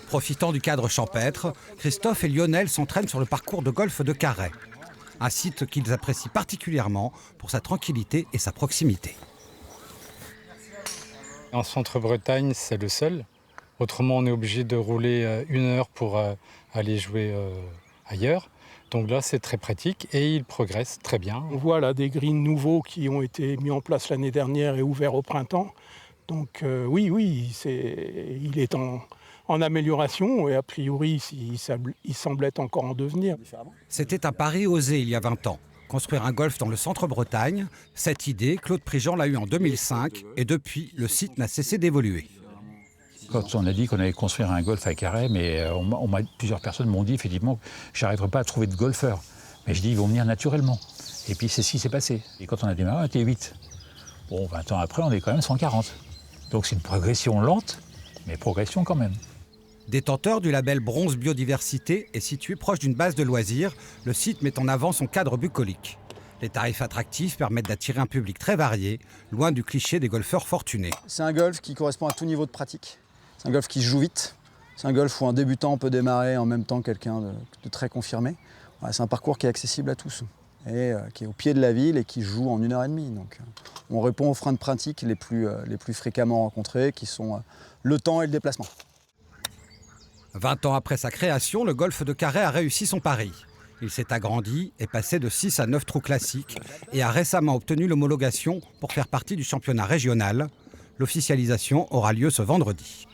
Profitant du cadre champêtre, Christophe et Lionel s'entraînent sur le parcours de golf de Carhaix. Un site qu'ils apprécient particulièrement pour sa tranquillité et sa proximité. En Centre-Bretagne, c'est le seul. Autrement, on est obligé de rouler 1 heure pour aller jouer ailleurs. Donc là, c'est très pratique et il progresse très bien. On voit là des greens nouveaux qui ont été mis en place l'année dernière et ouverts au printemps. Donc oui, il est en amélioration et a priori, il semble être encore en devenir. C'était un pari osé il y a 20 ans. Construire un golf dans le Centre-Bretagne. Cette idée, Claude Prigent l'a eue en 2005 et depuis, le site n'a cessé d'évoluer. Quand on a dit qu'on allait construire un golf à Carhaix, mais plusieurs personnes m'ont dit effectivement que je n'arriverai pas à trouver de golfeurs. Mais je dis ils vont venir naturellement. Et puis c'est ce qui s'est passé. Et quand on a démarré, on était 8. Bon, 20 ans après, on est quand même 140. Donc c'est une progression lente, mais progression quand même. Détenteur du label Bronze Biodiversité et situé proche d'une base de loisirs, le site met en avant son cadre bucolique. Les tarifs attractifs permettent d'attirer un public très varié, loin du cliché des golfeurs fortunés. C'est un golf qui correspond à tout niveau de pratique. C'est un golf qui se joue vite. C'est un golf où un débutant peut démarrer en même temps que quelqu'un de très confirmé. Voilà, c'est un parcours qui est accessible à tous et qui est au pied de la ville et qui joue en 1h30. Donc, on répond aux freins de pratique les plus fréquemment rencontrés, qui sont le temps et le déplacement. 20 ans après sa création, le golf de Carhaix a réussi son pari. Il s'est agrandi, est passé de 6 à 9 trous classiques et a récemment obtenu l'homologation pour faire partie du championnat régional. L'officialisation aura lieu ce vendredi.